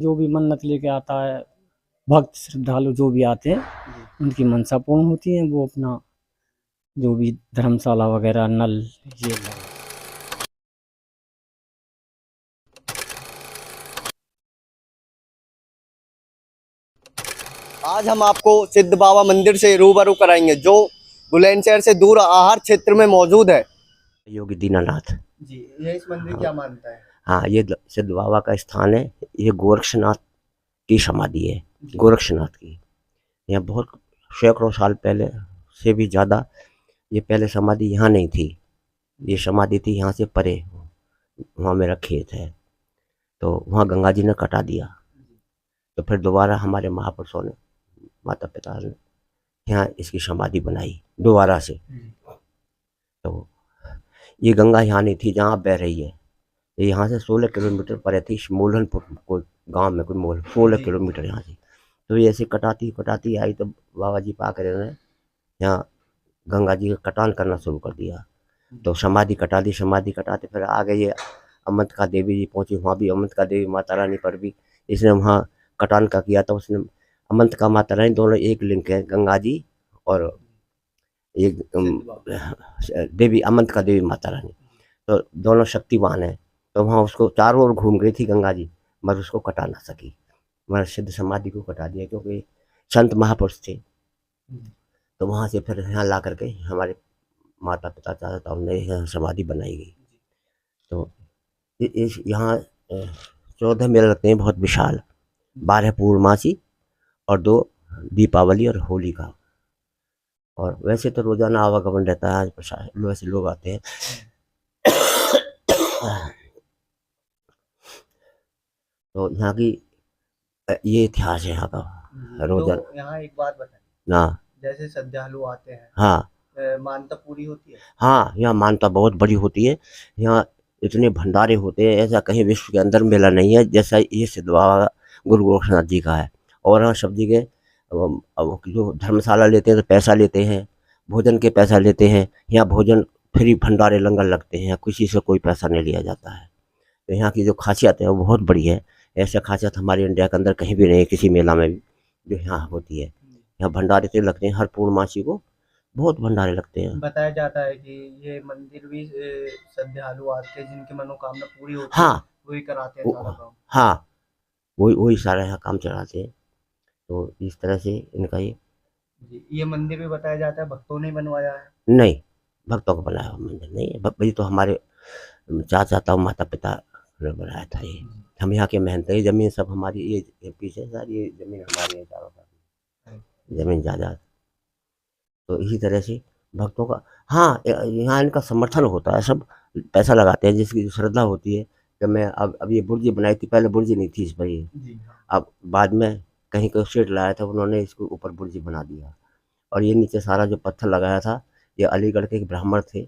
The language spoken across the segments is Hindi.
जो भी मन्नत लेके आता है, भक्त श्रद्धालु जो भी आते हैं, उनकी मनसा पूर्ण होती है। वो अपना जो भी धर्मशाला वगैरह नल ये आज हम आपको सिद्ध बाबा मंदिर से रूबरू कराएंगे जो बुलंदशहर से दूर आहार क्षेत्र में मौजूद है। योगी दीनानाथ जी, ये इस मंदिर क्या मानता है? हाँ, ये सिद्ध बाबा का स्थान है। ये गोरक्षनाथ की समाधि है, गोरक्षनाथ की। यहाँ बहुत सैकड़ों साल पहले से भी ज़्यादा ये पहले समाधि यहाँ नहीं थी। ये समाधि थी यहाँ से परे, वहाँ मेरा खेत है, तो वहाँ गंगा जी ने कटा दिया। तो फिर दोबारा हमारे महापुरुषों ने, माता पिता ने यहाँ इसकी समाधि बनाई दोबारा से। तो ये गंगा यहाँ नहीं थी जहाँ बह रही है, ये यहाँ से 16 किलोमीटर परे थी, मोलनपुर को गांव में, कोई मोल 16 किलोमीटर यहाँ से। तो ये ऐसे कटाती कटाती आई, तो बाबा जी पाकरे ने यहाँ गंगा जी का कटान करना शुरू कर दिया। तो समाधि कटा दी, समाधि कटाते फिर आगे ये अमंतिका देवी जी पहुँची, वहाँ भी अमंतिका देवी माता रानी पर भी इसने वहाँ कटान का किया। तो उसने अमंतिका माता रानी दोनों एक लिंक है, गंगा जी और एक देवी अमंतिका देवी माता रानी, तो दोनों शक्तिवान है। तो वहाँ उसको चारों ओर घूम गई थी गंगा जी, मगर उसको कटा ना सकी, मगर सिद्ध समाधि को कटा दिया, क्योंकि संत महापुरुष थे। तो वहाँ से फिर यहाँ ला करके हमारे माता पिता चाचा ने यहाँ समाधि बनाई गई। तो इस यहाँ 14 मेले लगते हैं बहुत विशाल, 12 पूर्णमासी और 2 दीपावली और होली का। और वैसे तो रोजाना आवागमन रहता है, वैसे लोग आते हैं। तो यहाँ की ये इतिहास है यहाँ का रोजाना। तो यहाँ एक बात बताइए ना, जैसे श्रद्धालु आते हैं, हाँ मान्यता पूरी होती है? हाँ, यहाँ मान्यता बहुत बड़ी होती है। यहाँ इतने भंडारे होते हैं, ऐसा कहीं विश्व के अंदर मेला नहीं है जैसा ये सिद्ध बाबा गुरु गोरक्षनाथ जी का है। और यहाँ सब जगह अब जो धर्मशाला लेते हैं तो पैसा लेते हैं, भोजन के पैसा लेते हैं। यहाँ भोजन फ्री, भंडारे लंगर लगते हैं, किसी से कोई पैसा नहीं लिया जाता है। तो यहाँ की जो खासियत है वो बहुत बड़ी है। ऐसा खासियत हमारे इंडिया के अंदर कहीं भी नहीं है, किसी मेला में भी जो यहाँ होती है। यहाँ भंडारे से लगते हैं, हर पूर्णमासी को बहुत भंडारे लगते हैं। बताया जाता है कि ये मंदिर भी श्रद्धालु आते हैं जिनकी मनोकामना पूरी होती है, हाँ वही कराते हैं सारा काम। हाँ, वही वही सारा यहाँ काम चलाते हैं। तो इस तरह से इनका ये जी, ये मंदिर भी बताया जाता है भक्तों ने बनवाया है? नहीं, भक्तों का बनाया हुआ मंदिर नहीं है। ये तो हमारे चाचा था, माता पिता ने बनाया था। ये हम यहाँ के मेहनत, ये जमीन सब हमारी, ये पीछे सारी ये जमीन हमारी है, चारों तरफ जमीन जायदाद। तो इसी तरह से भक्तों का, हाँ, यहाँ इनका समर्थन होता है, सब पैसा लगाते हैं जिसकी जो श्रद्धा होती है। कि मैं अब ये बुर्जी बनाई थी, पहले बुर्जी नहीं थी इस पर ये, अब बाद में कहीं का सेट लाया था उन्होंने, इसको ऊपर बुर्जी बना दिया। और ये नीचे सारा जो पत्थर लगाया था, ये अलीगढ़ के एक ब्राह्मण थे,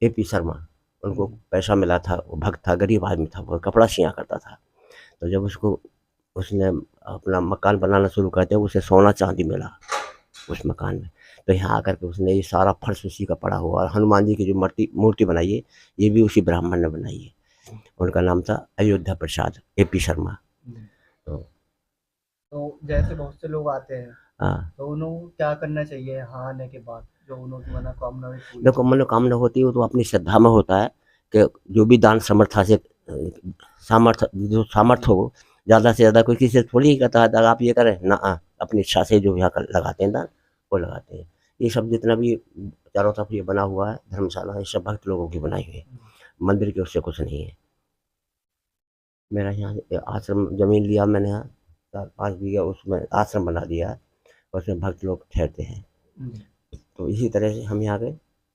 AP शर्मा, उनको पैसा मिला था। वो भक्त था, गरीब आदमी था, वो कपड़ा सिया करता था। तो जब उसको उसने अपना मकान बनाना शुरू कर दिया, उसे सोना चांदी मिला उस मकान में। तो यहाँ आकर के उसने ये सारा फर्श उसी का पड़ा हुआ। और हनुमान जी की जो मूर्ति बनाई है, ये भी उसी ब्राह्मण ने बनाई है। उनका नाम था अयोध्या प्रसाद, AP शर्मा। तो जैसे बहुत से लोग आते हैं, हाँ, तो उन्हें क्या करना चाहिए यहाँ आने के बाद जो उनकी मनोकामना भी पूरी? देखो, मनोकामना होती है वो तो अपनी श्रद्धा में होता है कि जो भी दान समर्था से, सामर्थ्य जो सामर्थ्य हो, ज़्यादा से ज़्यादा कोई किसी से थोड़ी ही कहता है अगर आप ये करें ना, अपनी इच्छा से जो यहाँ लगाते हैं दान, वो लगाते हैं। ये सब जितना भी चारों तरफ ये बना हुआ है धर्मशाला, ये सब भक्त लोगों की बनाई हुई है, मंदिर के उससे कुछ नहीं है। मेरा यहाँ आश्रम जमीन लिया मैंने, यहाँ 4-5 बीघा उसमें आश्रम बना दिया है, उसमें भक्त लोग ठहरते हैं। तो इसी तरह से हम यहाँ पे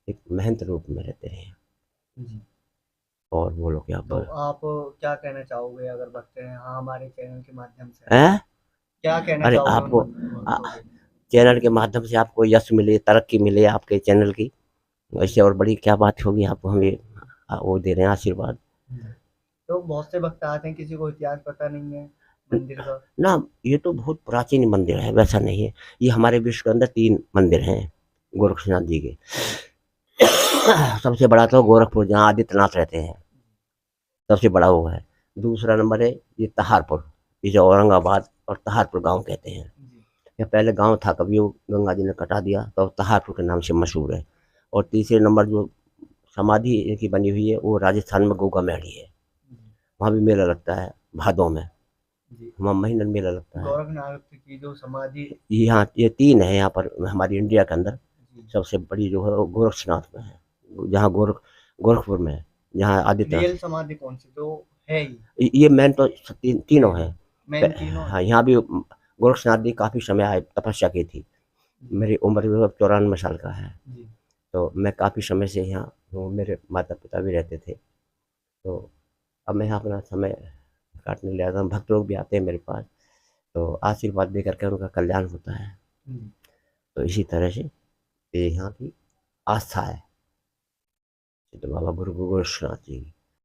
एक महंत रूप में रहते हैं। और वो लोग यहाँ तो पर आप क्या कहना चाहोगे अगर भक्त हैं हाँ हमारे चैनल के माध्यम से? हैं। क्या कहना अरे चाहोगे आपको उन भक्तों के? चैनल के माध्यम से आपको यश मिले, तरक्की मिले आपके चैनल की, ऐसे और बड़ी क्या बात होगी। आपको हम ये वो दे रहे हैं आशीर्वाद। तो बहुत से भक्त आते हैं, किसी को इतिहास पता नहीं है मंदिर का। ना, ये तो बहुत प्राचीन मंदिर है, वैसा नहीं है। ये हमारे विश्व के अंदर 3 मंदिर हैं गोरक्षनाथ जी के। सबसे बड़ा तो गोरखपुर, जहाँ आदित्यनाथ रहते हैं, सबसे बड़ा वो है। दूसरा नंबर है ये तहारपुर, ये जो औरंगाबाद और तहारपुर गांव कहते हैं। ये पहले गांव था, कभी वो गंगा जी ने कटा दिया तो तहारपुर के नाम से मशहूर है। और तीसरे नंबर जो समाधि इनकी बनी हुई है वो राजस्थान में गोगा मेहड़ी है। वहाँ भी मेला लगता है भादों में, वहाँ महीने में मेला लगता है। गोरखनाथ की जो समाधि यहाँ ये 3 है यहाँ पर हमारी इंडिया के अंदर। सबसे बड़ी जो है वो गोरक्षनाथ में है, जहाँ गोरखपुर में है, जहाँ आदित्य। रियल समाधि कौन सी जो है ये मेन तो तीनों है। मेन तीनों हाँ, यहाँ भी गोरक्षनाथ जी काफ़ी समय आए, तपस्या की थी। मेरी उम्र भी 94 साल का है, तो मैं काफ़ी समय से यहाँ हूँ। मेरे माता पिता भी रहते थे, तो अब मैं यहाँ अपना समय काटने ले आता हूँ। भक्त लोग भी आते हैं मेरे पास, तो आशीर्वाद दे करके उनका कल्याण होता है। तो इसी तरह से ये यहाँ की आस्था है सिद्ध बाबा गुरु गोरक्षनाथ जी की।